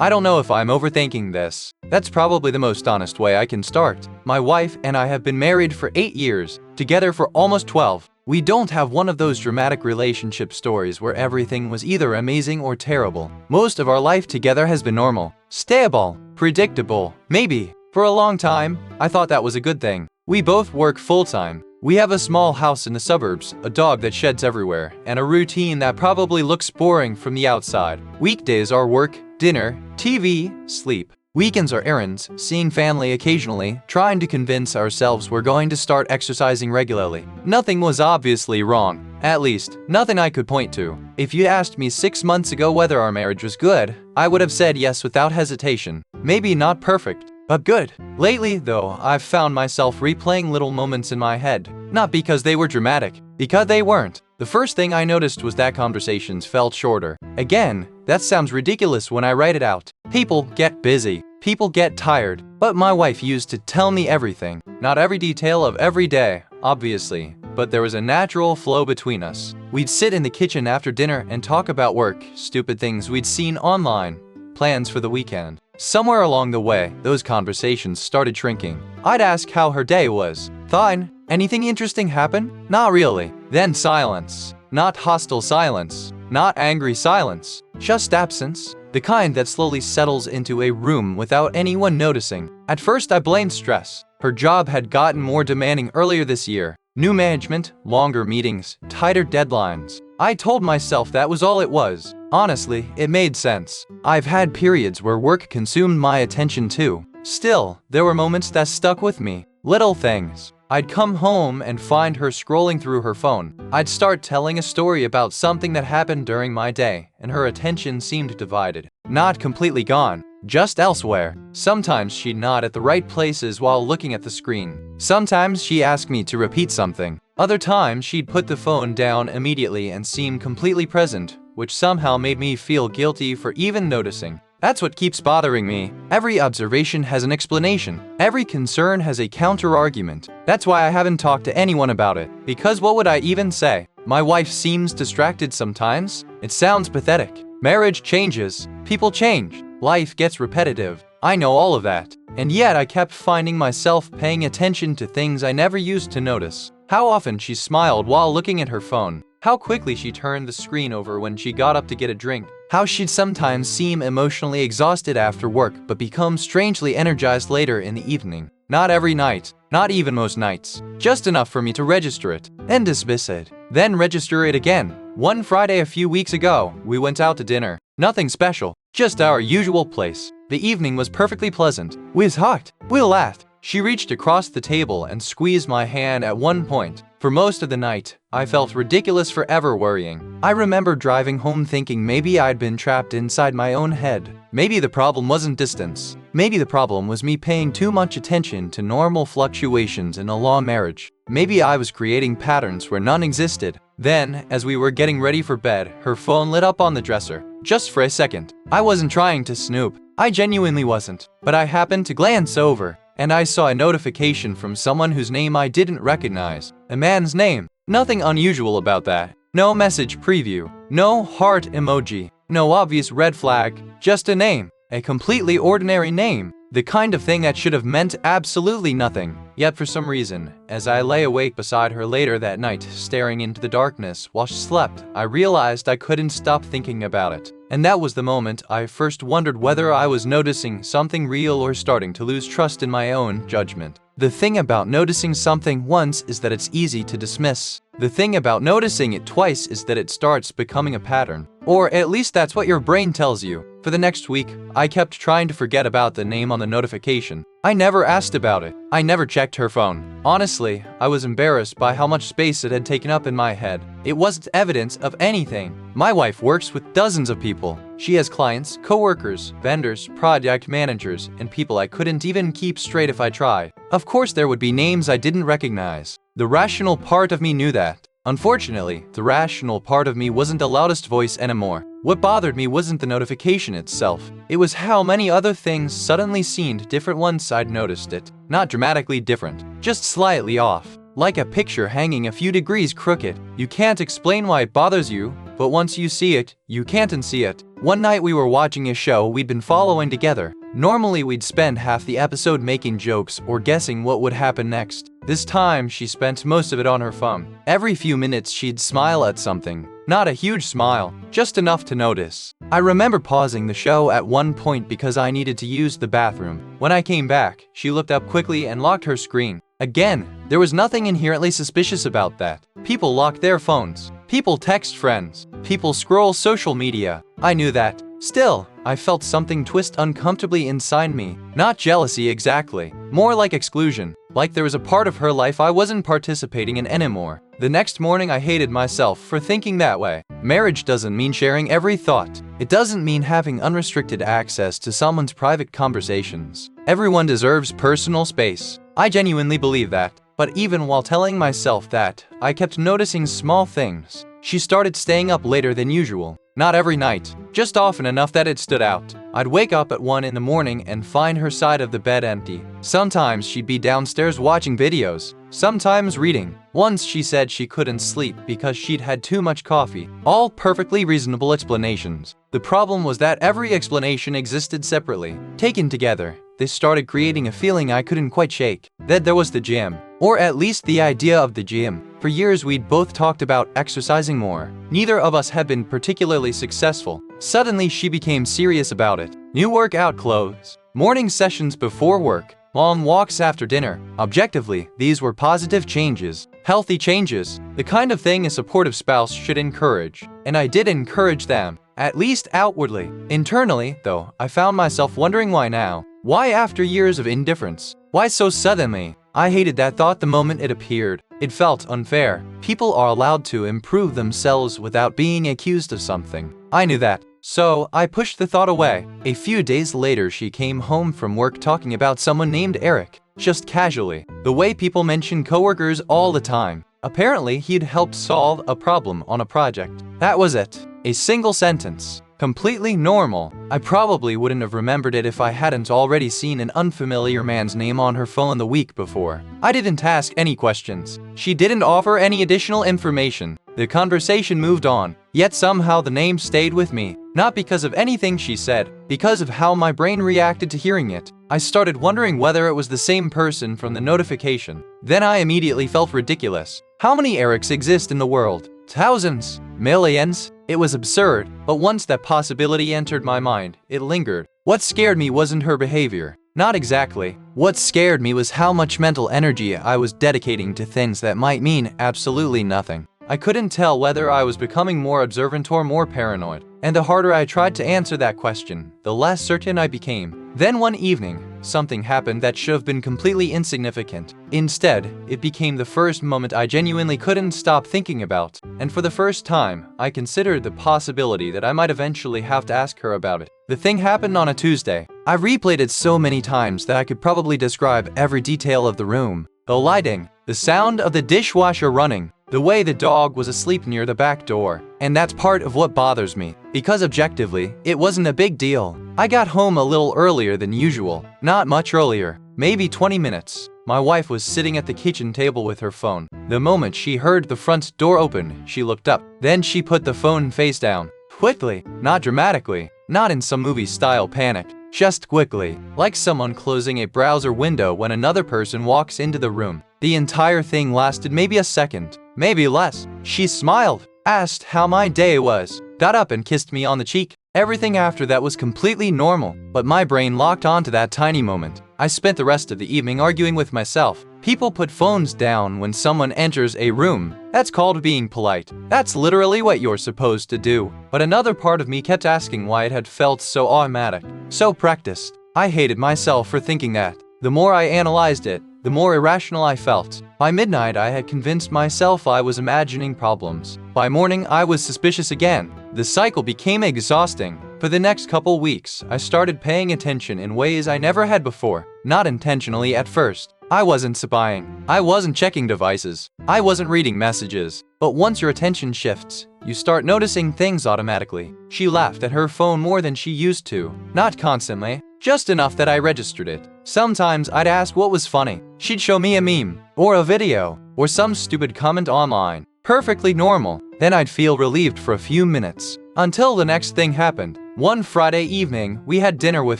I don't know if I'm overthinking this. That's probably the most honest way I can start. My wife and I have been married for 8 years, together for almost 12. We don't have one of those dramatic relationship stories where everything was either amazing or terrible. Most of our life together has been normal, stable, predictable. Maybe. For a long time, I thought that was a good thing. We both work full-time. We have a small house in the suburbs, a dog that sheds everywhere, and a routine that probably looks boring from the outside. Weekdays are work, dinner, TV, sleep. Weekends are errands, seeing family occasionally, trying to convince ourselves we're going to start exercising regularly. Nothing was obviously wrong. At least, nothing I could point to. If you asked me 6 months ago whether our marriage was good, I would have said yes without hesitation. Maybe not perfect, but good. Lately, though, I've found myself replaying little moments in my head. Not because they were dramatic, because they weren't. The first thing I noticed was that conversations felt shorter. Again, that sounds ridiculous when I write it out. People get busy. People get tired. But my wife used to tell me everything. Not every detail of every day, obviously, but there was a natural flow between us. We'd sit in the kitchen after dinner and talk about work, stupid things we'd seen online, plans for the weekend. Somewhere along the way, those conversations started shrinking. I'd ask how her day was. Fine. Anything interesting happen? Not really. Then silence. Not hostile silence. Not angry silence. Just absence. The kind that slowly settles into a room without anyone noticing. At first I blamed stress. Her job had gotten more demanding earlier this year. New management, longer meetings, tighter deadlines. I told myself that was all it was. Honestly, it made sense. I've had periods where work consumed my attention too. Still, there were moments that stuck with me. Little things. I'd come home and find her scrolling through her phone. I'd start telling a story about something that happened during my day, and her attention seemed divided. Not completely gone, just elsewhere. Sometimes she'd nod at the right places while looking at the screen. Sometimes she'd ask me to repeat something. Other times she'd put the phone down immediately and seem completely present, which somehow made me feel guilty for even noticing. That's what keeps bothering me. Every observation has an explanation. Every concern has a counter-argument. That's why I haven't talked to anyone about it. Because what would I even say? My wife seems distracted sometimes. It sounds pathetic. Marriage changes. People change. Life gets repetitive. I know all of that. And yet I kept finding myself paying attention to things I never used to notice. How often she smiled while looking at her phone. How quickly she turned the screen over when she got up to get a drink. How she'd sometimes seem emotionally exhausted after work but become strangely energized later in the evening. Not every night, not even most nights. Just enough for me to register it, and dismiss it. Then register it again. One Friday a few weeks ago, we went out to dinner. Nothing special, just our usual place. The evening was perfectly pleasant. We talked, we laughed. She reached across the table and squeezed my hand at one point. For most of the night, I felt ridiculous for ever worrying. I remember driving home thinking maybe I'd been trapped inside my own head. Maybe the problem wasn't distance. Maybe the problem was me paying too much attention to normal fluctuations in a long marriage. Maybe I was creating patterns where none existed. Then, as we were getting ready for bed, her phone lit up on the dresser. Just for a second. I wasn't trying to snoop. I genuinely wasn't. But I happened to glance over, and I saw a notification from someone whose name I didn't recognize. A man's name. Nothing unusual about that. No message preview. No heart emoji. No obvious red flag. Just a name. A completely ordinary name. The kind of thing that should have meant absolutely nothing. Yet for some reason, as I lay awake beside her later that night, staring into the darkness while she slept, I realized I couldn't stop thinking about it. And that was the moment I first wondered whether I was noticing something real or starting to lose trust in my own judgment. The thing about noticing something once is that it's easy to dismiss. The thing about noticing it twice is that it starts becoming a pattern. Or at least that's what your brain tells you. For the next week, I kept trying to forget about the name on the notification. I never asked about it. I never checked her phone. Honestly, I was embarrassed by how much space it had taken up in my head. It wasn't evidence of anything. My wife works with dozens of people. She has clients, coworkers, vendors, project managers, and people I couldn't even keep straight if I tried. Of course there would be names I didn't recognize. The rational part of me knew that. Unfortunately, the rational part of me wasn't the loudest voice anymore. What bothered me wasn't the notification itself. It was how many other things suddenly seemed different once I'd noticed it. Not dramatically different, just slightly off. Like a picture hanging a few degrees crooked. You can't explain why it bothers you. but once you see it, you can't unsee it. One night we were watching a show we'd been following together. Normally we'd spend half the episode making jokes or guessing what would happen next. This time, she spent most of it on her phone. Every few minutes she'd smile at something. Not a huge smile, just enough to notice. I remember pausing the show at one point because I needed to use the bathroom. When I came back, she looked up quickly and locked her screen. Again, there was nothing inherently suspicious about that. People lock their phones. People text friends. People scroll social media. I knew that. Still, I felt something twist uncomfortably inside me. Not jealousy exactly, more like exclusion. Like there was a part of her life I wasn't participating in anymore. The next morning I hated myself for thinking that way. Marriage doesn't mean sharing every thought. It doesn't mean having unrestricted access to someone's private conversations. Everyone deserves personal space. I genuinely believe that. But even while telling myself that, I kept noticing small things. She started staying up later than usual. Not every night, just often enough that it stood out. I'd wake up at 1 in the morning and find her side of the bed empty. Sometimes she'd be downstairs watching videos, sometimes reading. Once she said she couldn't sleep because she'd had too much coffee. All perfectly reasonable explanations. The problem was that every explanation existed separately. Taken together, this started creating a feeling I couldn't quite shake. Then there was the gym, or at least the idea of the gym. For years we'd both talked about exercising more. Neither of us had been particularly successful. Suddenly she became serious about it. New workout clothes, morning sessions before work, long walks after dinner. Objectively, these were positive changes, healthy changes, the kind of thing a supportive spouse should encourage. And I did encourage them, at least outwardly. Internally, though, I found myself wondering why now? Why after years of indifference? Why so suddenly? I hated that thought the moment it appeared. It felt unfair. People are allowed to improve themselves without being accused of something. I knew that. So, I pushed the thought away. A few days later, she came home from work talking about someone named Eric. Just casually. The way people mention coworkers all the time. Apparently, he'd helped solve a problem on a project. That was it. A single sentence. Completely normal. I probably wouldn't have remembered it if I hadn't already seen an unfamiliar man's name on her phone the week before. I didn't ask any questions. She didn't offer any additional information. The conversation moved on, yet somehow the name stayed with me. Not because of anything she said, because of how my brain reacted to hearing it. I started wondering whether it was the same person from the notification. Then I immediately felt ridiculous. How many Erics exist in the world? Thousands? Millions? It was absurd, but once that possibility entered my mind, it lingered. What scared me wasn't her behavior. Not exactly. What scared me was how much mental energy I was dedicating to things that might mean absolutely nothing. I couldn't tell whether I was becoming more observant or more paranoid. And the harder I tried to answer that question, the less certain I became. Then one evening, something happened that should have been completely insignificant. Instead, it became the first moment I genuinely couldn't stop thinking about. And for the first time, I considered the possibility that I might eventually have to ask her about it. The thing happened on a Tuesday. I replayed it so many times that I could probably describe every detail of the room. The lighting, the sound of the dishwasher running, the way the dog was asleep near the back door. And that's part of what bothers me, because objectively, it wasn't a big deal. I got home a little earlier than usual, not much earlier, maybe 20 minutes. My wife was sitting at the kitchen table with her phone. The moment she heard the front door open, she looked up. Then she put the phone face down. Quickly, not dramatically, not in some movie-style panic. Just quickly, like someone closing a browser window when another person walks into the room. The entire thing lasted maybe a second, maybe less. She smiled, asked how my day was, got up and kissed me on the cheek. Everything after that was completely normal, but my brain locked onto that tiny moment. I spent the rest of the evening arguing with myself. People put phones down when someone enters a room. That's called being polite. That's literally what you're supposed to do. But another part of me kept asking why it had felt so automatic, so practiced. I hated myself for thinking that. The more I analyzed it, the more irrational I felt. By midnight, I had convinced myself I was imagining problems. By morning, I was suspicious again. The cycle became exhausting. For the next couple weeks, I started paying attention in ways I never had before. Not intentionally at first. I wasn't spying. I wasn't checking devices. I wasn't reading messages. But once your attention shifts, you start noticing things automatically. She laughed at her phone more than she used to. Not constantly, just enough that I registered it. Sometimes I'd ask what was funny. She'd show me a meme, or a video, or some stupid comment online. Perfectly normal. then I'd feel relieved for a few minutes. Until the next thing happened. One Friday evening, we had dinner with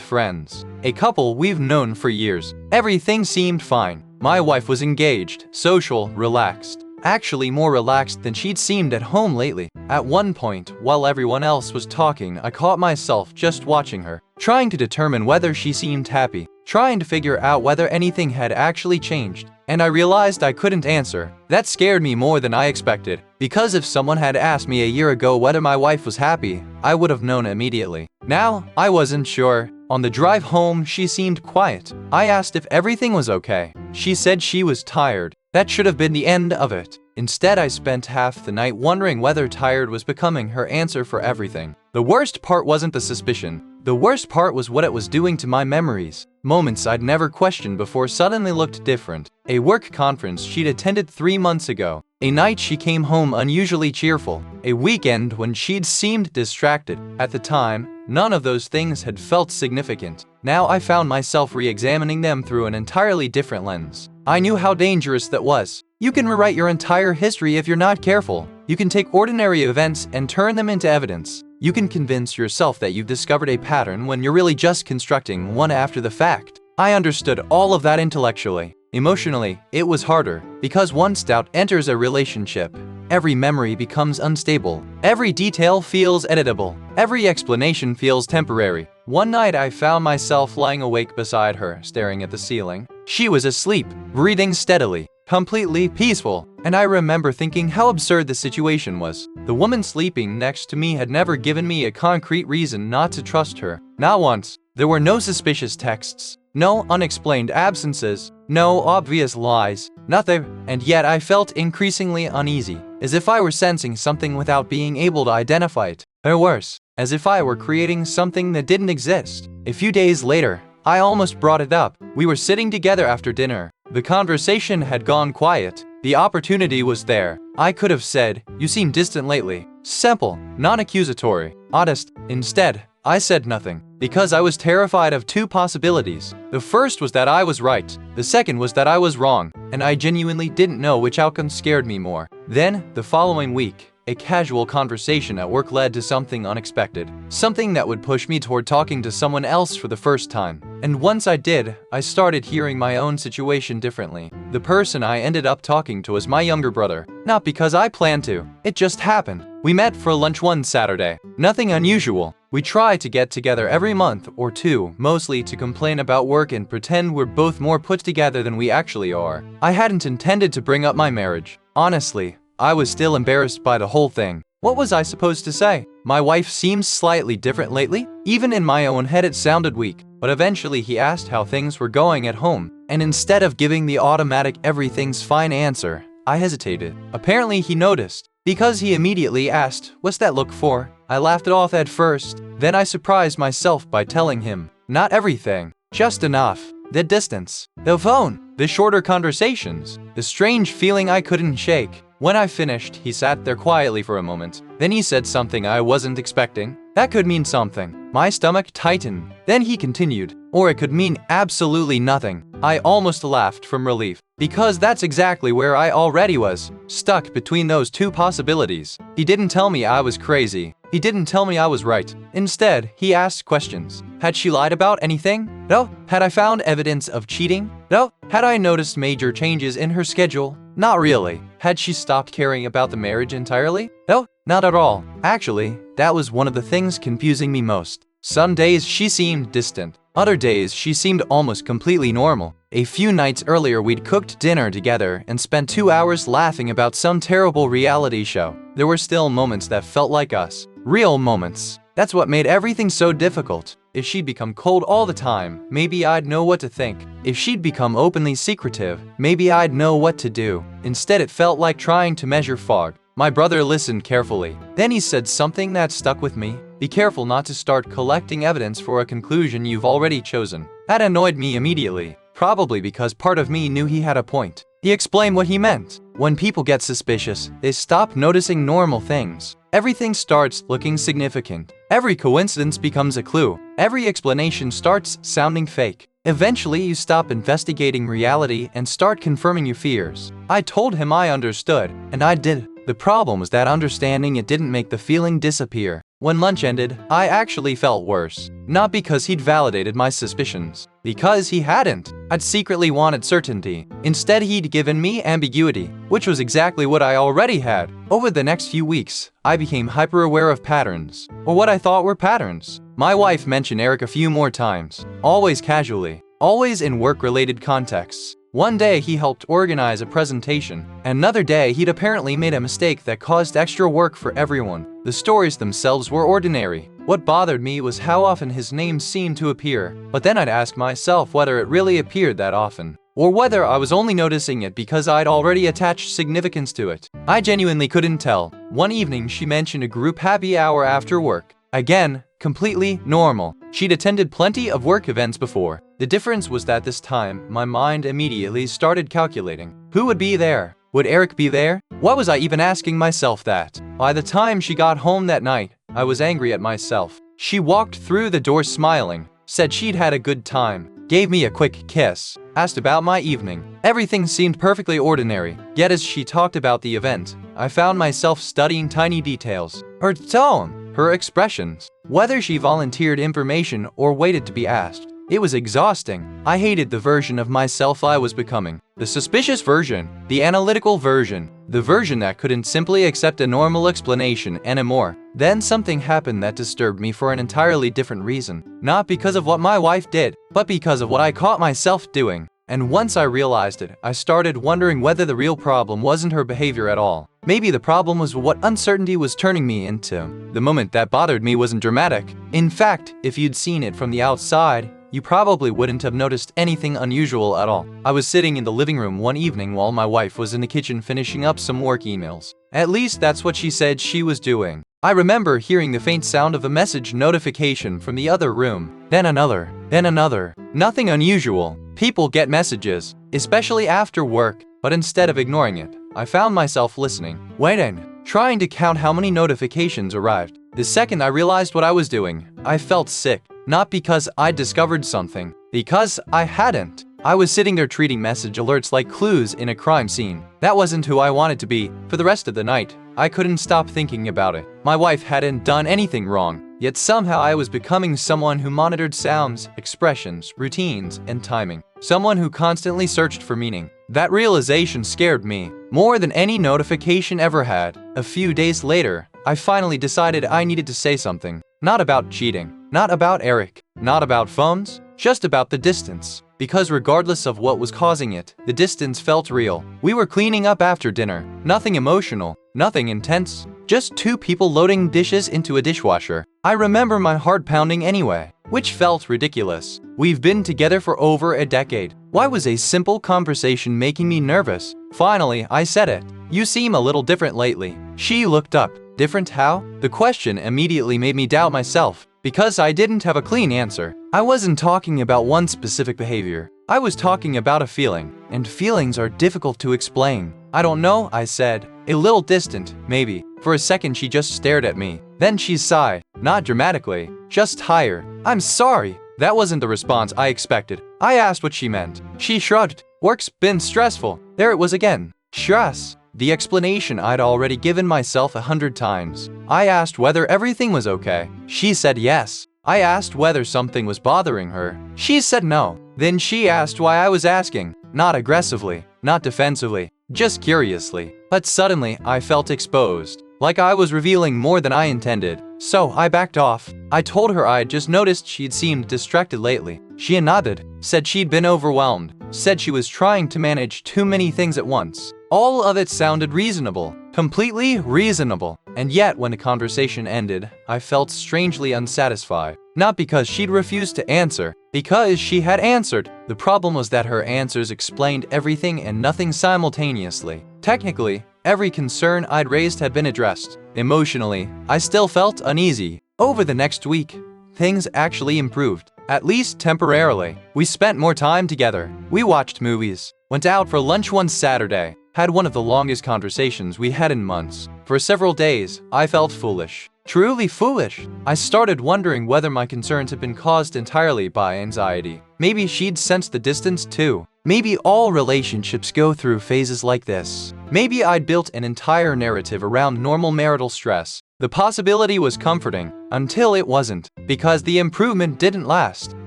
friends, a couple we've known for years. Everything seemed fine. My wife was engaged, social, relaxed. Actually more relaxed than she'd seemed at home lately. At one point, while everyone else was talking, I caught myself just watching her, trying to determine whether she seemed happy, trying to figure out whether anything had actually changed. And I realized I couldn't answer. That scared me more than I expected, because if someone had asked me a year ago whether my wife was happy, I would have known immediately. Now, I wasn't sure. On the drive home, she seemed quiet. I asked if everything was okay. She said she was tired. That should have been the end of it. Instead, I spent half the night wondering whether tired was becoming her answer for everything. The worst part wasn't the suspicion. The worst part was what it was doing to my memories. Moments I'd never questioned before suddenly looked different. A work conference she'd attended 3 months ago. A night she came home unusually cheerful. A weekend when she'd seemed distracted. At the time, none of those things had felt significant. Now I found myself re-examining them through an entirely different lens. I knew how dangerous that was. You can rewrite your entire history if you're not careful. You can take ordinary events and turn them into evidence. You can convince yourself that you've discovered a pattern when you're really just constructing one after the fact. I understood all of that intellectually. Emotionally, it was harder, because once doubt enters a relationship, every memory becomes unstable. Every detail feels editable. Every explanation feels temporary. One night I found myself lying awake beside her, staring at the ceiling. She was asleep, breathing steadily, completely peaceful, and I remember thinking how absurd the situation was. The woman sleeping next to me had never given me a concrete reason not to trust her. Not once. There were no suspicious texts, no unexplained absences, no obvious lies, nothing. And yet I felt increasingly uneasy, as if I were sensing something without being able to identify it. Or worse, as if I were creating something that didn't exist. A few days later, I almost brought it up. We were sitting together after dinner. The conversation had gone quiet. The opportunity was there. I could have said, "You seem distant lately." Simple, non-accusatory, honest. Instead, I said nothing, because I was terrified of two possibilities. The first was that I was right. The second was that I was wrong, and I genuinely didn't know which outcome scared me more. Then, the following week, a casual conversation at work led to something unexpected. Something that would push me toward talking to someone else for the first time. And once I did, I started hearing my own situation differently. The person I ended up talking to was my younger brother. Not because I planned to. It just happened. We met for lunch one Saturday. Nothing unusual. We try to get together every month or two, mostly to complain about work and pretend we're both more put together than we actually are. I hadn't intended to bring up my marriage. Honestly, I was still embarrassed by the whole thing. What was I supposed to say? My wife seems slightly different lately? Even in my own head it sounded weak. But eventually he asked how things were going at home, and instead of giving the automatic everything's fine answer, I hesitated. Apparently he noticed, because he immediately asked, "What's that look for?" I laughed it off at first, then I surprised myself by telling him, not everything, just enough. The distance, the phone, the shorter conversations, the strange feeling I couldn't shake. When I finished, he sat there quietly for a moment. Then he said something I wasn't expecting. That could mean something. My stomach tightened. Then he continued, or it could mean absolutely nothing. I almost laughed from relief, because that's exactly where I already was, stuck between those two possibilities. He didn't tell me I was crazy. He didn't tell me I was right. Instead, he asked questions. Had she lied about anything? No. Had I found evidence of cheating? No. Had I noticed major changes in her schedule? Not really. Had she stopped caring about the marriage entirely? No, not at all. Actually, that was one of the things confusing me most. Some days she seemed distant. Other days she seemed almost completely normal. A few nights earlier we'd cooked dinner together and spent 2 hours laughing about some terrible reality show. There were still moments that felt like us. Real moments. That's what made everything so difficult. If she'd become cold all the time, maybe I'd know what to think. If she'd become openly secretive, maybe I'd know what to do. Instead, it felt like trying to measure fog. My brother listened carefully. Then he said something that stuck with me. Be careful not to start collecting evidence for a conclusion you've already chosen. That annoyed me immediately, probably because part of me knew he had a point. He explained what he meant. When people get suspicious, they stop noticing normal things. Everything starts looking significant. Every coincidence becomes a clue. Every explanation starts sounding fake. Eventually, you stop investigating reality and start confirming your fears. I told him I understood, and I did. The problem was that understanding it didn't make the feeling disappear. When lunch ended, I actually felt worse. Not because he'd validated my suspicions. Because he hadn't. I'd secretly wanted certainty. Instead, he'd given me ambiguity, which was exactly what I already had. Over the next few weeks, I became hyper-aware of patterns, or what I thought were patterns. My wife mentioned Eric a few more times, always casually, always in work-related contexts. One day he helped organize a presentation. Another day he'd apparently made a mistake that caused extra work for everyone. The stories themselves were ordinary. What bothered me was how often his name seemed to appear. But then I'd ask myself whether it really appeared that often, or whether I was only noticing it because I'd already attached significance to it. I genuinely couldn't tell. One evening she mentioned a group happy hour after work. Again, completely normal. She'd attended plenty of work events before. The difference was that this time, my mind immediately started calculating. Who would be there? Would Eric be there? Why was I even asking myself that? By the time she got home that night, I was angry at myself. She walked through the door smiling, said she'd had a good time, gave me a quick kiss, asked about my evening. Everything seemed perfectly ordinary. Yet as she talked about the event, I found myself studying tiny details. Her tone, her expressions, whether she volunteered information or waited to be asked. It was exhausting. I hated the version of myself I was becoming. The suspicious version, the analytical version, the version that couldn't simply accept a normal explanation anymore. Then something happened that disturbed me for an entirely different reason. Not because of what my wife did, but because of what I caught myself doing. And once I realized it, I started wondering whether the real problem wasn't her behavior at all. Maybe the problem was what uncertainty was turning me into. The moment that bothered me wasn't dramatic. In fact, if you'd seen it from the outside, you probably wouldn't have noticed anything unusual at all. I was sitting in the living room one evening while my wife was in the kitchen finishing up some work emails. At least that's what she said she was doing. I remember hearing the faint sound of a message notification from the other room. Then another. Then another. Nothing unusual. People get messages, especially after work, but instead of ignoring it, I found myself listening, waiting, trying to count how many notifications arrived. The second I realized what I was doing, I felt sick. Not because I discovered something, because I hadn't. I was sitting there treating message alerts like clues in a crime scene. That wasn't who I wanted to be. For the rest of the night, I couldn't stop thinking about it. My wife hadn't done anything wrong, yet somehow I was becoming someone who monitored sounds, expressions, routines, and timing. Someone who constantly searched for meaning. That realization scared me, more than any notification ever had. A few days later, I finally decided I needed to say something. Not about cheating, not about Eric, not about phones, just about the distance. Because regardless of what was causing it, the distance felt real. We were cleaning up after dinner. Nothing emotional, nothing intense. Just two people loading dishes into a dishwasher. I remember my heart pounding anyway, which felt ridiculous. We've been together for over a decade. Why was a simple conversation making me nervous? Finally, I said it. You seem a little different lately. She looked up. Different how? The question immediately made me doubt myself, because I didn't have a clean answer. I wasn't talking about one specific behavior. I was talking about a feeling, and feelings are difficult to explain. I don't know, I said. A little distant, maybe. For a second she just stared at me. Then she sighed, not dramatically, just tired. I'm sorry. That wasn't the response I expected. I asked what she meant. She shrugged. Work's been stressful. There it was again. Stress. The explanation I'd already given myself 100 times. I asked whether everything was okay. She said yes. I asked whether something was bothering her. She said no. Then she asked why I was asking. Not aggressively, not defensively, just curiously. But suddenly, I felt exposed. Like I was revealing more than I intended. So I backed off. I told her I'd just noticed she'd seemed distracted lately. She nodded, said she'd been overwhelmed, said she was trying to manage too many things at once. All of it sounded reasonable, completely reasonable. And yet when the conversation ended, I felt strangely unsatisfied. Not because she'd refused to answer, because she had answered. The problem was that her answers explained everything and nothing simultaneously. Technically, every concern I'd raised had been addressed. Emotionally, I still felt uneasy. Over the next week, things actually improved, at least temporarily. We spent more time together. We watched movies, went out for lunch one Saturday, had one of the longest conversations we had in months. For several days, I felt foolish. Truly foolish. I started wondering whether my concerns had been caused entirely by anxiety. Maybe she'd sensed the distance too. Maybe all relationships go through phases like this. Maybe I'd built an entire narrative around normal marital stress. The possibility was comforting, until it wasn't, because the improvement didn't last.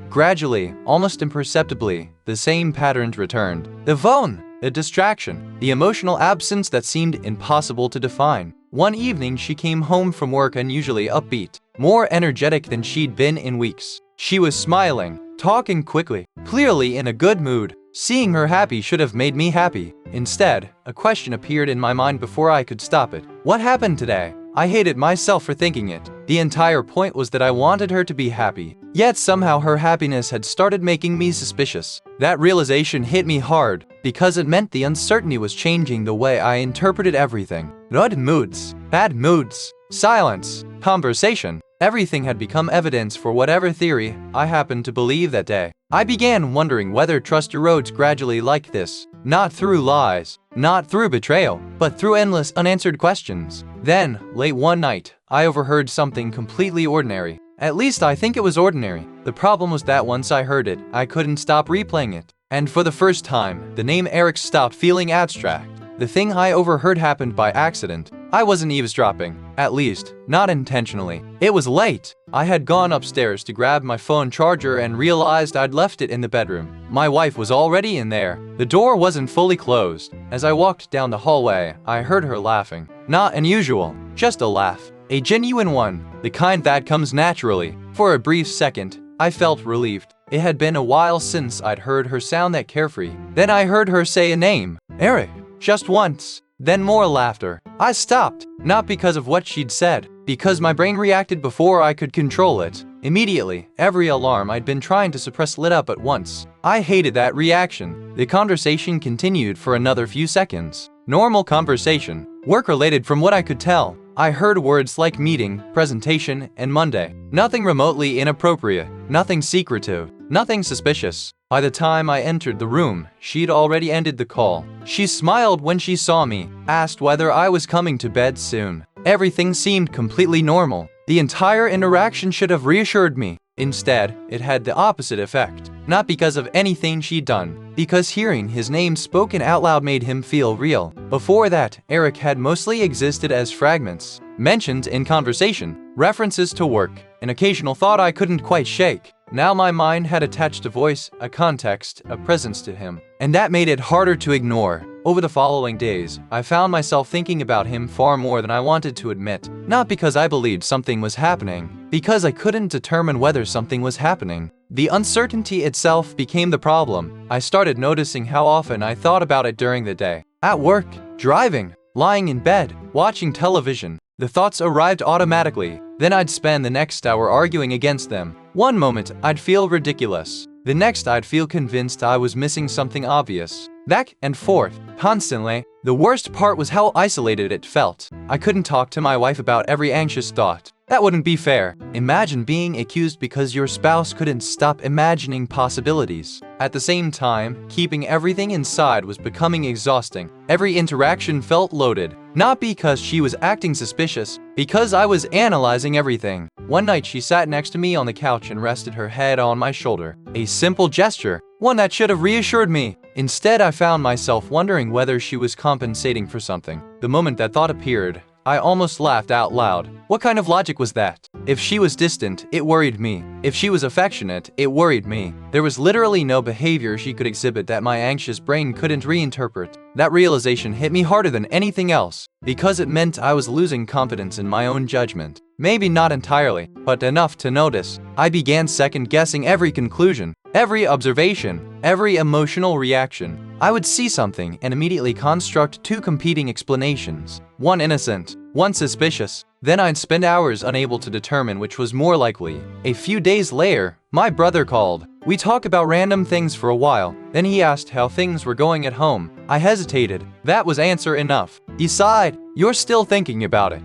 Gradually, almost imperceptibly, the same patterns returned. The phone, the distraction, the emotional absence that seemed impossible to define. One evening she came home from work unusually upbeat, more energetic than she'd been in weeks. She was smiling, talking quickly, clearly in a good mood. Seeing her happy should have made me happy. Instead, a question appeared in my mind before I could stop it. What happened today? I hated myself for thinking it. The entire point was that I wanted her to be happy. Yet somehow her happiness had started making me suspicious. That realization hit me hard, because it meant the uncertainty was changing the way I interpreted everything. Good moods, bad moods, silence, conversation. Everything had become evidence for whatever theory I happened to believe that day. I began wondering whether trust erodes gradually like this, not through lies, not through betrayal, but through endless unanswered questions. Then, late one night, I overheard something completely ordinary. At least I think it was ordinary. The problem was that once I heard it, I couldn't stop replaying it. And for the first time, the name Eric stopped feeling abstract. The thing I overheard happened by accident. I wasn't eavesdropping, at least, not intentionally. It was late. I had gone upstairs to grab my phone charger and realized I'd left it in the bedroom. My wife was already in there. The door wasn't fully closed. As I walked down the hallway, I heard her laughing. Not unusual, just a laugh. A genuine one, the kind that comes naturally. For a brief second, I felt relieved. It had been a while since I'd heard her sound that carefree. Then I heard her say a name, Eric. Just once, then more laughter. I stopped, not because of what she'd said, because my brain reacted before I could control it. Immediately, every alarm I'd been trying to suppress lit up at once. I hated that reaction. The conversation continued for another few seconds. Normal conversation, work-related from what I could tell. I heard words like meeting, presentation, and Monday. Nothing remotely inappropriate, nothing secretive, nothing suspicious. By the time I entered the room, she'd already ended the call. She smiled when she saw me, asked whether I was coming to bed soon. Everything seemed completely normal. The entire interaction should have reassured me. Instead, it had the opposite effect. Not because of anything she'd done, because hearing his name spoken out loud made him feel real. Before that, Eric had mostly existed as fragments, mentioned in conversation, references to work, an occasional thought I couldn't quite shake. Now my mind had attached a voice, a context, a presence to him, and that made it harder to ignore. Over the following days, I found myself thinking about him far more than I wanted to admit. Not because I believed something was happening, because I couldn't determine whether something was happening. The uncertainty itself became the problem. I started noticing how often I thought about it during the day. At work, driving, lying in bed, watching television. The thoughts arrived automatically. Then I'd spend the next hour arguing against them. One moment, I'd feel ridiculous. The next, I'd feel convinced I was missing something obvious. Back and forth, constantly. The worst part was how isolated it felt. I couldn't talk to my wife about every anxious thought. That wouldn't be fair. Imagine being accused because your spouse couldn't stop imagining possibilities. At the same time, keeping everything inside was becoming exhausting. Every interaction felt loaded. Not because she was acting suspicious, because I was analyzing everything. One night she sat next to me on the couch and rested her head on my shoulder. A simple gesture, one that should have reassured me. Instead, I found myself wondering whether she was compensating for something. The moment that thought appeared, I almost laughed out loud. What kind of logic was that? If she was distant, it worried me. If she was affectionate, it worried me. There was literally no behavior she could exhibit that my anxious brain couldn't reinterpret. That realization hit me harder than anything else, because it meant I was losing confidence in my own judgment. Maybe not entirely, but enough to notice. I began second-guessing every conclusion, every observation, every emotional reaction. I would see something and immediately construct two competing explanations, one innocent, one suspicious. Then I'd spend hours unable to determine which was more likely. A few days later, my brother called. We talked about random things for a while. Then he asked how things were going at home. I hesitated. That was answer enough. He sighed. You're still thinking about it.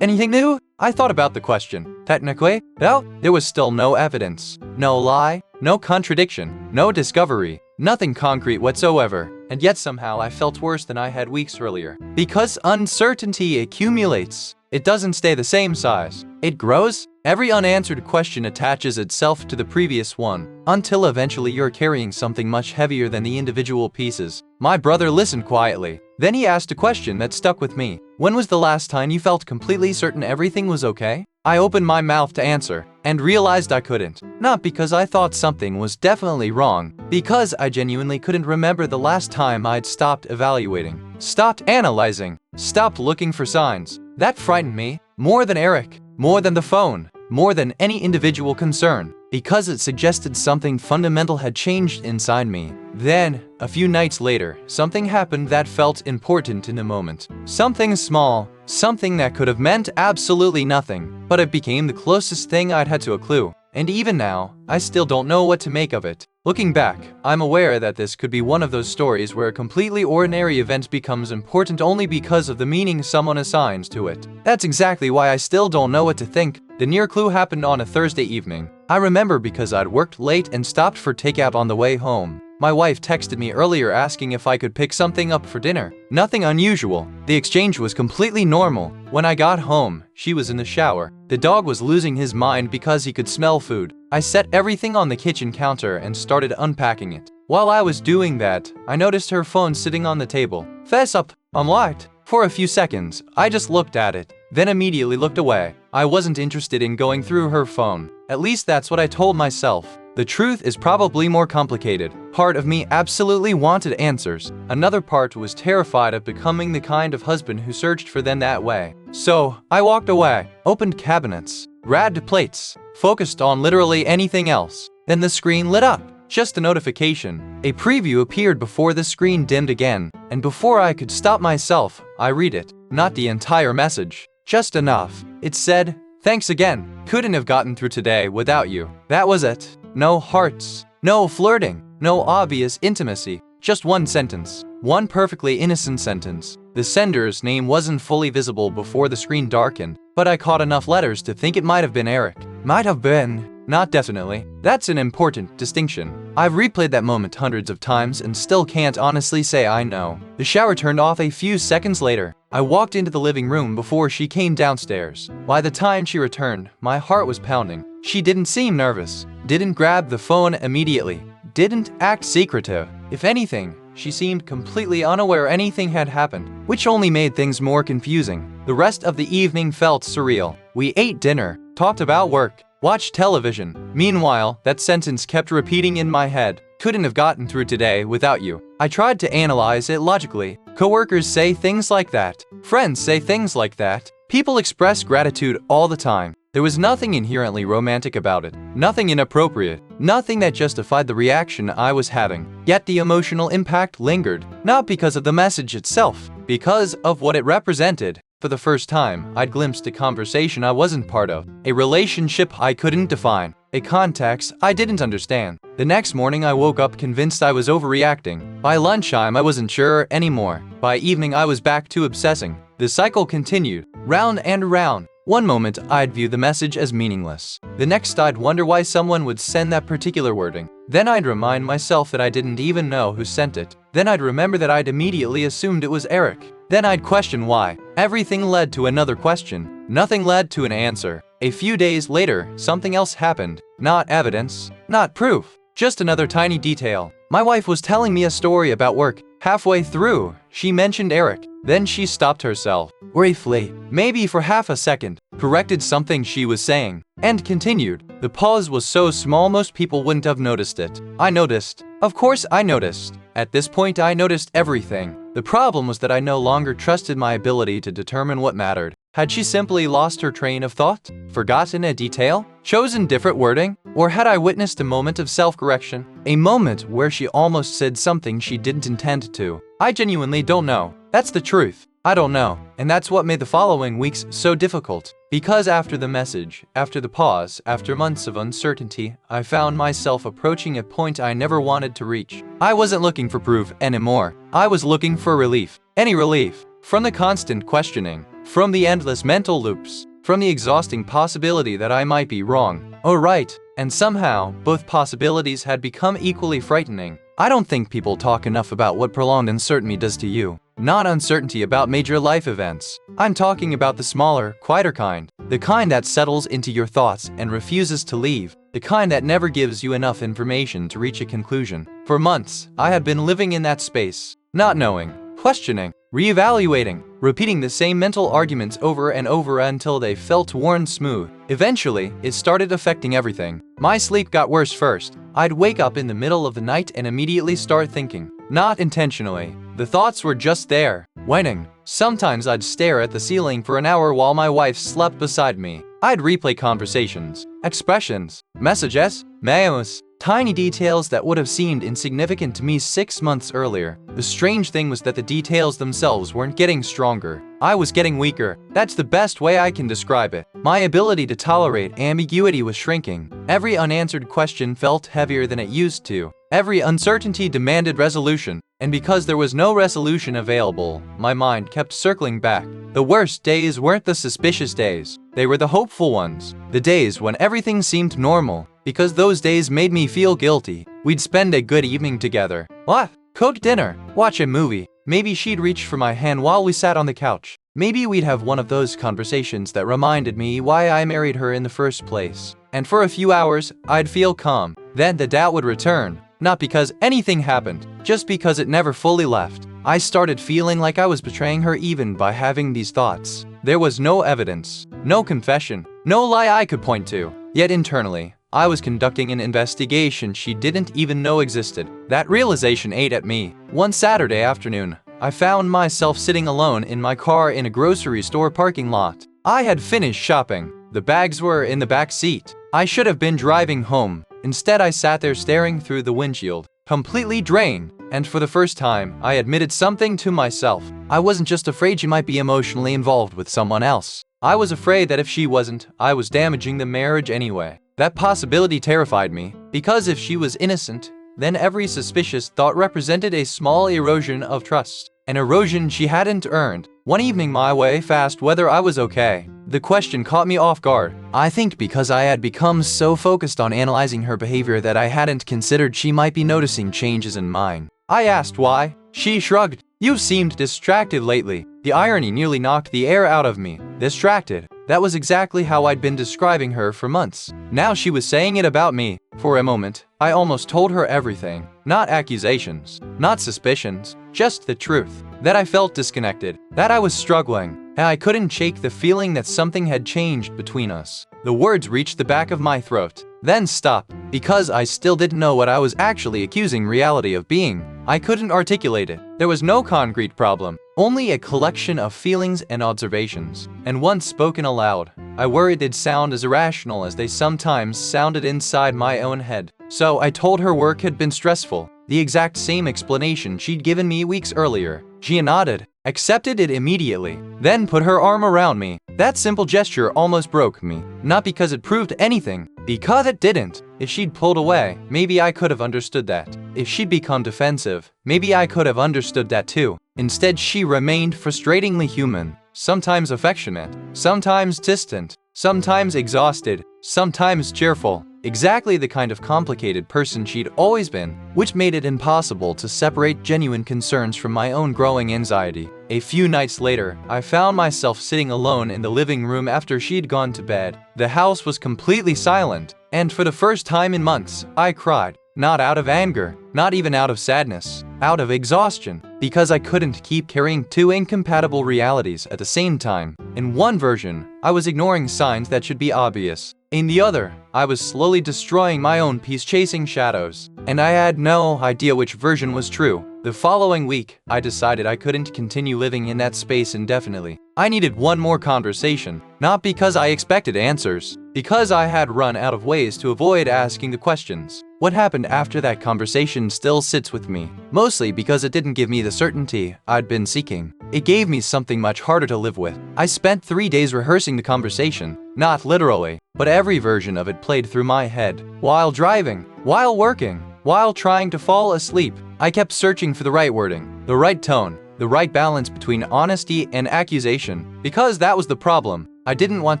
Anything new? I thought about the question. Technically, no, there was still no evidence. No lie, no contradiction, no discovery, nothing concrete whatsoever. And yet somehow I felt worse than I had weeks earlier. Because uncertainty accumulates. It doesn't stay the same size. It grows Every unanswered question attaches itself to the previous one, until eventually you're carrying something much heavier than the individual pieces. My brother listened quietly. Then he asked a question that stuck with me. When was the last time you felt completely certain everything was okay? I opened my mouth to answer, and realized I couldn't. Not because I thought something was definitely wrong, because I genuinely couldn't remember the last time I'd stopped evaluating, stopped analyzing, stopped looking for signs. That frightened me, more than Eric, more than the phone, more than any individual concern, because it suggested something fundamental had changed inside me. Then, a few nights later, something happened that felt important in the moment. Something small, something that could have meant absolutely nothing, but it became the closest thing I'd had to a clue. And even now, I still don't know what to make of it. Looking back, I'm aware that this could be one of those stories where a completely ordinary event becomes important only because of the meaning someone assigns to it. That's exactly why I still don't know what to think. The near clue happened on a Thursday evening. I remember because I'd worked late and stopped for takeout on the way home. My wife texted me earlier asking if I could pick something up for dinner. Nothing unusual. The exchange was completely normal. When I got home, she was in the shower. The dog was losing his mind because he could smell food. I set everything on the kitchen counter and started unpacking it. While I was doing that, I noticed her phone sitting on the table. Fess up, I'm what? For a few seconds, I just looked at it, then immediately looked away. I wasn't interested in going through her phone. At least that's what I told myself. The truth is probably more complicated. Part of me absolutely wanted answers. Another part was terrified of becoming the kind of husband who searched for them that way. So, I walked away, opened cabinets, grabbed plates, focused on literally anything else. Then the screen lit up. Just a notification. A preview appeared before the screen dimmed again, and before I could stop myself, I read it. Not the entire message, just enough. It said, "Thanks again. Couldn't have gotten through today without you." That was it. No hearts, no flirting, no obvious intimacy. Just one sentence. One perfectly innocent sentence. The sender's name wasn't fully visible before the screen darkened, but I caught enough letters to think it might have been Eric. Might have been. Not definitely. That's an important distinction. I've replayed that moment hundreds of times and still can't honestly say I know. The shower turned off a few seconds later. I walked into the living room before she came downstairs. By the time she returned, my heart was pounding. She didn't seem nervous, didn't grab the phone immediately, didn't act secretive. If anything, she seemed completely unaware anything had happened, which only made things more confusing. The rest of the evening felt surreal. We ate dinner, talked about work, watched television. Meanwhile, that sentence kept repeating in my head. Couldn't have gotten through today without you. I tried to analyze it logically. Coworkers say things like that. Friends say things like that. People express gratitude all the time. There was nothing inherently romantic about it. Nothing inappropriate. Nothing that justified the reaction I was having. Yet the emotional impact lingered. Not because of the message itself, because of what it represented. For the first time, I'd glimpsed a conversation I wasn't part of, a relationship I couldn't define, a context I didn't understand. The next morning I woke up convinced I was overreacting. By lunchtime I wasn't sure anymore. By evening I was back to obsessing. The cycle continued, round and round. One moment I'd view the message as meaningless. The next I'd wonder why someone would send that particular wording. Then I'd remind myself that I didn't even know who sent it. Then I'd remember that I'd immediately assumed it was Eric. Then I'd question why. Everything led to another question. Nothing led to an answer. A few days later, something else happened. Not evidence, not proof, just another tiny detail. My wife was telling me a story about work. Halfway through, she mentioned Eric. Then she stopped herself, briefly, maybe for half a second, corrected something she was saying, and continued. The pause was so small most people wouldn't have noticed it. I noticed. Of course I noticed. At this point I noticed everything. The problem was that I no longer trusted my ability to determine what mattered. Had she simply lost her train of thought? Forgotten a detail? Chosen different wording? Or had I witnessed a moment of self-correction? A moment where she almost said something she didn't intend to? I genuinely don't know. That's the truth. I don't know. And that's what made the following weeks so difficult. Because after the message, after the pause, after months of uncertainty, I found myself approaching a point I never wanted to reach. I wasn't looking for proof anymore. I was looking for relief. Any relief. From the constant questioning. From the endless mental loops. From the exhausting possibility that I might be wrong or right. And somehow, both possibilities had become equally frightening. I don't think people talk enough about what prolonged uncertainty does to you. Not uncertainty about major life events. I'm talking about the smaller, quieter kind. The kind that settles into your thoughts and refuses to leave. The kind that never gives you enough information to reach a conclusion. For months, I had been living in that space, not knowing, questioning, reevaluating, repeating the same mental arguments over and over until they felt worn smooth. Eventually, it started affecting everything. My sleep got worse first. I'd wake up in the middle of the night and immediately start thinking. Not intentionally. The thoughts were just there, waiting. Sometimes I'd stare at the ceiling for an hour while my wife slept beside me. I'd replay conversations, expressions, messages, memos, tiny details that would have seemed insignificant to me 6 months earlier. The strange thing was that the details themselves weren't getting stronger. I was getting weaker. That's the best way I can describe it. My ability to tolerate ambiguity was shrinking. Every unanswered question felt heavier than it used to. Every uncertainty demanded resolution. And because there was no resolution available, my mind kept circling back. The worst days weren't the suspicious days. They were the hopeful ones. The days when everything seemed normal. Because those days made me feel guilty. We'd spend a good evening together. What? Cook dinner, watch a movie. Maybe she'd reach for my hand while we sat on the couch. Maybe we'd have one of those conversations that reminded me why I married her in the first place. And for a few hours, I'd feel calm. Then the doubt would return. Not because anything happened, just because it never fully left. I started feeling like I was betraying her even by having these thoughts. There was no evidence, no confession, no lie I could point to. Yet internally, I was conducting an investigation she didn't even know existed. That realization ate at me. One Saturday afternoon, I found myself sitting alone in my car in a grocery store parking lot. I had finished shopping. The bags were in the back seat. I should have been driving home. Instead, I sat there staring through the windshield, completely drained. And for the first time, I admitted something to myself. I wasn't just afraid she might be emotionally involved with someone else. I was afraid that if she wasn't, I was damaging the marriage anyway. That possibility terrified me, because if she was innocent, then every suspicious thought represented a small erosion of trust. An erosion she hadn't earned. One evening my wife asked whether I was okay. The question caught me off guard. I think because I had become so focused on analyzing her behavior that I hadn't considered she might be noticing changes in mine. I asked why. She shrugged. "You've seemed distracted lately." The irony nearly knocked the air out of me. Distracted. That was exactly how I'd been describing her for months. Now she was saying it about me. For a moment, I almost told her everything. Not accusations, not suspicions, just the truth. That I felt disconnected, that I was struggling, and I couldn't shake the feeling that something had changed between us. The words reached the back of my throat, then stopped, because I still didn't know what I was actually accusing reality of being. I couldn't articulate it. There was no concrete problem, only a collection of feelings and observations. And once spoken aloud, I worried they'd sound as irrational as they sometimes sounded inside my own head. So I told her work had been stressful, the exact same explanation she'd given me weeks earlier. She nodded, accepted it immediately, then put her arm around me. That simple gesture almost broke me. Not because it proved anything, because it didn't. If she'd pulled away, maybe I could have understood that. If she'd become defensive, maybe I could have understood that too. Instead, she remained frustratingly human, sometimes affectionate, sometimes distant, sometimes exhausted, sometimes cheerful. Exactly the kind of complicated person she'd always been, which made it impossible to separate genuine concerns from my own growing anxiety. A few nights later, I found myself sitting alone in the living room after she'd gone to bed. The house was completely silent, and for the first time in months, I cried. Not out of anger, not even out of sadness, out of exhaustion, because I couldn't keep carrying two incompatible realities at the same time. In one version, I was ignoring signs that should be obvious. In the other, I was slowly destroying my own peace chasing shadows. And I had no idea which version was true. The following week, I decided I couldn't continue living in that space indefinitely. I needed one more conversation, not because I expected answers, because I had run out of ways to avoid asking the questions. What happened after that conversation still sits with me, mostly because it didn't give me the certainty I'd been seeking. It gave me something much harder to live with. I spent 3 days rehearsing the conversation, not literally, but every version of it played through my head. While driving, while working, while trying to fall asleep, I kept searching for the right wording, the right tone, the right balance between honesty and accusation. Because that was the problem. I didn't want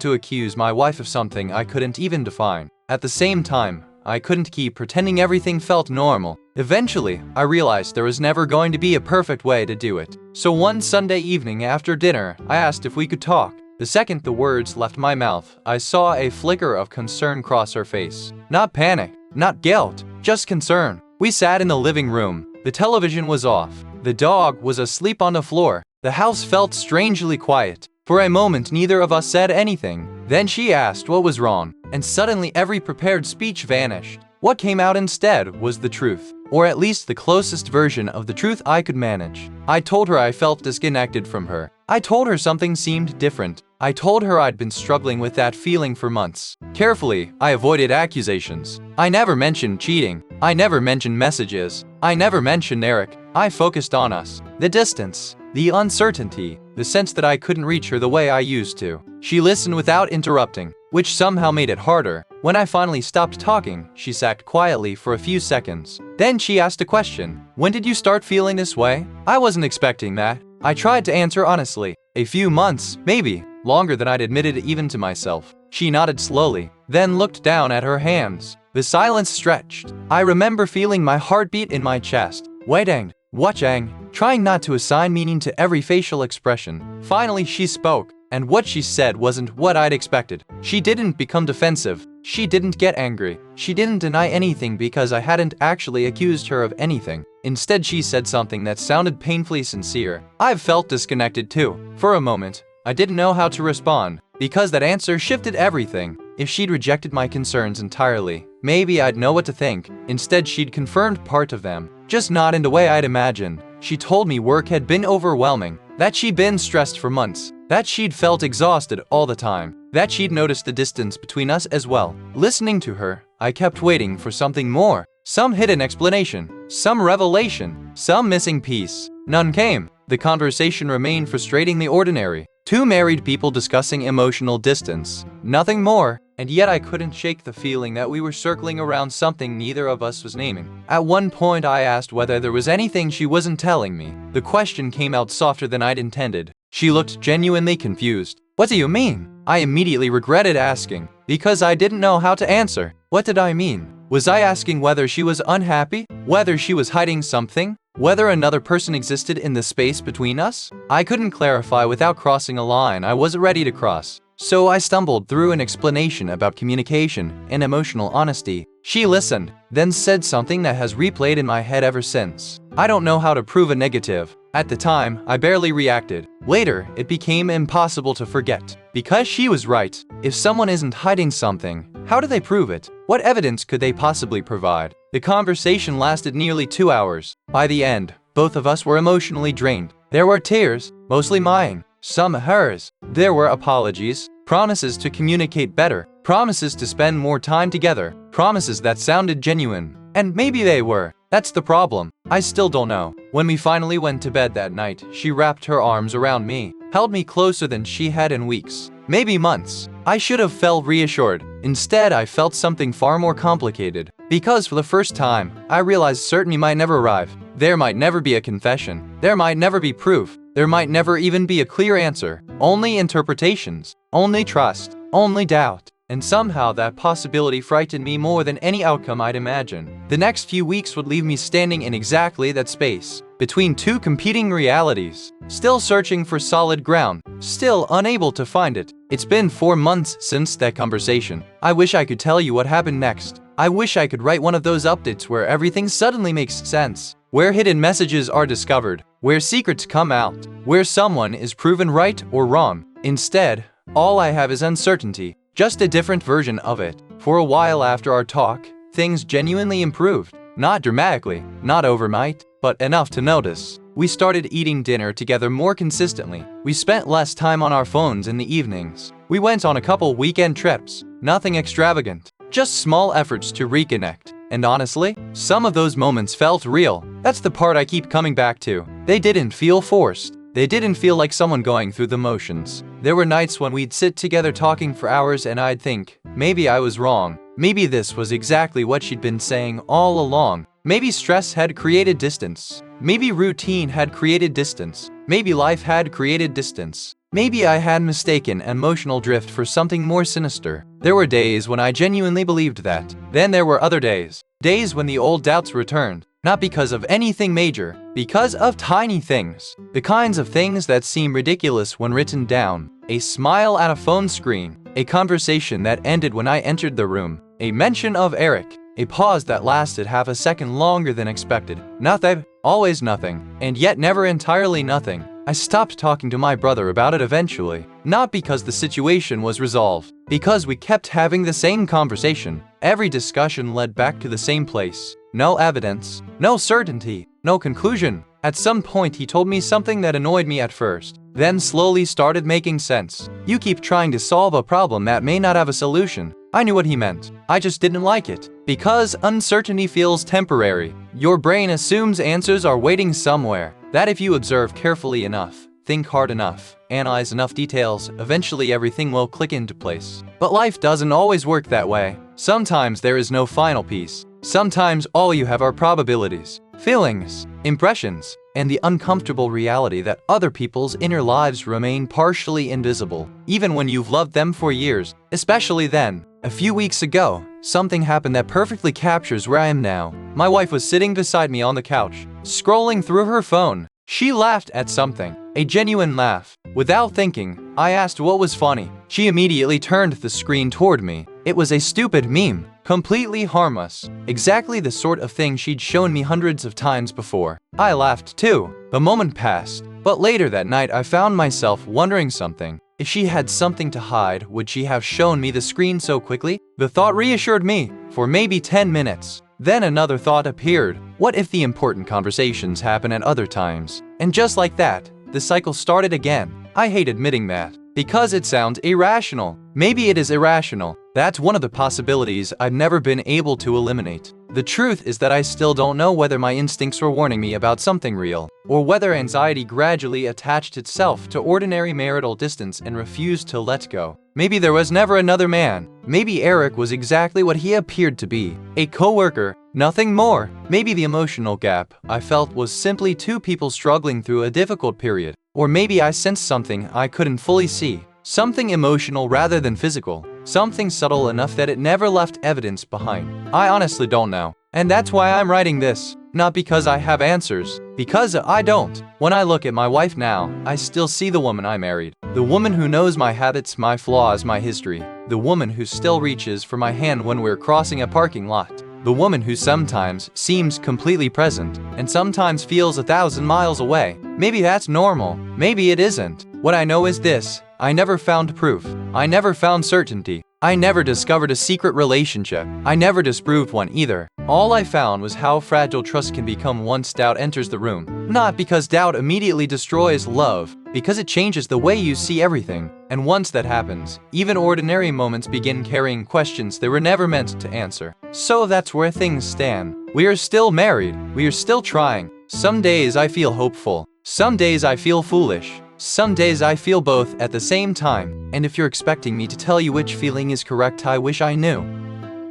to accuse my wife of something I couldn't even define. At the same time, I couldn't keep pretending everything felt normal. Eventually, I realized there was never going to be a perfect way to do it. So one Sunday evening after dinner, I asked if we could talk. The second the words left my mouth, I saw a flicker of concern cross her face. Not panic, not guilt, just concern. We sat in the living room. The television was off. The dog was asleep on the floor. The house felt strangely quiet. For a moment, neither of us said anything. Then she asked what was wrong, and suddenly every prepared speech vanished. What came out instead was the truth, or at least the closest version of the truth I could manage. I told her I felt disconnected from her. I told her something seemed different. I told her I'd been struggling with that feeling for months. Carefully, I avoided accusations. I never mentioned cheating. I never mentioned messages. I never mentioned Eric. I focused on us. The distance. The uncertainty. The sense that I couldn't reach her the way I used to. She listened without interrupting, which somehow made it harder. When I finally stopped talking, she sat quietly for a few seconds. Then she asked a question. When did you start feeling this way? I wasn't expecting that. I tried to answer honestly. A few months, maybe. Longer than I'd admitted even to myself. She nodded slowly, then looked down at her hands. The silence stretched. I remember feeling my heartbeat in my chest. Waiting, watching, trying not to assign meaning to every facial expression. Finally, she spoke, and what she said wasn't what I'd expected. She didn't become defensive. She didn't get angry. She didn't deny anything because I hadn't actually accused her of anything. Instead, she said something that sounded painfully sincere. I've felt disconnected too. For a moment, I didn't know how to respond, because that answer shifted everything. If she'd rejected my concerns entirely, maybe I'd know what to think. Instead, she'd confirmed part of them, just not in the way I'd imagined. She told me work had been overwhelming, that she'd been stressed for months, that she'd felt exhausted all the time, that she'd noticed the distance between us as well. Listening to her, I kept waiting for something more, some hidden explanation, some revelation, some missing piece. None came. The conversation remained frustratingly ordinary. Two married people discussing emotional distance. Nothing more. And yet I couldn't shake the feeling that we were circling around something neither of us was naming. At one point I asked whether there was anything she wasn't telling me. The question came out softer than I'd intended. She looked genuinely confused. What do you mean? I immediately regretted asking, because I didn't know how to answer. What did I mean? Was I asking whether she was unhappy? Whether she was hiding something? Whether another person existed in the space between us? I couldn't clarify without crossing a line I wasn't ready to cross. So I stumbled through an explanation about communication and emotional honesty. She listened, then said something that has replayed in my head ever since. I don't know how to prove a negative. At the time, I barely reacted. Later, it became impossible to forget. Because she was right. If someone isn't hiding something, how do they prove it? What evidence could they possibly provide? The conversation lasted nearly 2 hours. By the end, both of us were emotionally drained. There were tears, mostly mine, some hers. There were apologies, promises to communicate better, promises to spend more time together, promises that sounded genuine. And maybe they were. That's the problem. I still don't know. When we finally went to bed that night, she wrapped her arms around me, held me closer than she had in weeks, maybe months. I should have felt reassured. Instead, I felt something far more complicated. Because for the first time, I realized certainty might never arrive. There might never be a confession. There might never be proof. There might never even be a clear answer. Only interpretations. Only trust. Only doubt. And somehow that possibility frightened me more than any outcome I'd imagined. The next few weeks would leave me standing in exactly that space, between two competing realities, still searching for solid ground, still unable to find it. It's been 4 months since that conversation. I wish I could tell you what happened next. I wish I could write one of those updates where everything suddenly makes sense, where hidden messages are discovered, where secrets come out, where someone is proven right or wrong. Instead, all I have is uncertainty. Just a different version of it. For a while after our talk, things genuinely improved. Not dramatically, not overnight, but enough to notice. We started eating dinner together more consistently. We spent less time on our phones in the evenings. We went on a couple weekend trips. Nothing extravagant, just small efforts to reconnect. And honestly, some of those moments felt real. That's the part I keep coming back to. They didn't feel forced. They didn't feel like someone going through the motions. There were nights when we'd sit together talking for hours and I'd think, maybe I was wrong. Maybe this was exactly what she'd been saying all along. Maybe stress had created distance. Maybe routine had created distance. Maybe life had created distance. Maybe I had mistaken emotional drift for something more sinister. There were days when I genuinely believed that. Then there were other days. Days when the old doubts returned. Not because of anything major, because of tiny things. The kinds of things that seem ridiculous when written down. A smile at a phone screen. A conversation that ended when I entered the room. A mention of Eric. A pause that lasted half a second longer than expected. Nothing, always nothing, and yet never entirely nothing. I stopped talking to my brother about it eventually, not because the situation was resolved, because we kept having the same conversation. Every discussion led back to the same place. No evidence, no certainty, no conclusion. At some point he told me something that annoyed me at first, then slowly started making sense. You keep trying to solve a problem that may not have a solution. I knew what he meant. I just didn't like it. Because uncertainty feels temporary. Your brain assumes answers are waiting somewhere. That if you observe carefully enough, think hard enough, analyze enough details, eventually everything will click into place. But life doesn't always work that way. Sometimes there is no final piece. Sometimes all you have are probabilities, feelings, impressions, and the uncomfortable reality that other people's inner lives remain partially invisible, even when you've loved them for years, especially then. A few weeks ago, something happened that perfectly captures where I am now. My wife was sitting beside me on the couch, scrolling through her phone. She laughed at something, a genuine laugh. Without thinking, I asked what was funny. She immediately turned the screen toward me. It was a stupid meme, completely harmless, exactly the sort of thing she'd shown me hundreds of times before. I laughed too. The moment passed, but later that night I found myself wondering something. If she had something to hide, would she have shown me the screen so quickly? The thought reassured me for maybe 10 minutes. Then another thought appeared. What if the important conversations happen at other times? And just like that, the cycle started again. I hate admitting that, because it sounds irrational. Maybe it is irrational. That's one of the possibilities I've never been able to eliminate. The truth is that I still don't know whether my instincts were warning me about something real, or whether anxiety gradually attached itself to ordinary marital distance and refused to let go. Maybe there was never another man. Maybe Eric was exactly what he appeared to be, a coworker, nothing more. Maybe the emotional gap I felt was simply two people struggling through a difficult period. Or maybe I sensed something I couldn't fully see. Something emotional rather than physical. Something subtle enough that it never left evidence behind. I honestly don't know. And that's why I'm writing this. Not because I have answers, because I don't. When I look at my wife now, I still see the woman I married. The woman who knows my habits, my flaws, my history. The woman who still reaches for my hand when we're crossing a parking lot. The woman who sometimes seems completely present and sometimes feels 1,000 miles away. Maybe that's normal. Maybe it isn't. What I know is this. I never found proof. I never found certainty. I never discovered a secret relationship. I never disproved one either. All I found was how fragile trust can become once doubt enters the room. Not because doubt immediately destroys love, because it changes the way you see everything. And once that happens, even ordinary moments begin carrying questions they were never meant to answer. So that's where things stand. We are still married. We are still trying. Some days I feel hopeful. Some days I feel foolish. Some days I feel both at the same time, and if you're expecting me to tell you which feeling is correct, I wish I knew.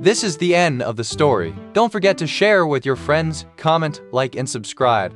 This is the end of the story. Don't forget to share with your friends, comment, like, and subscribe.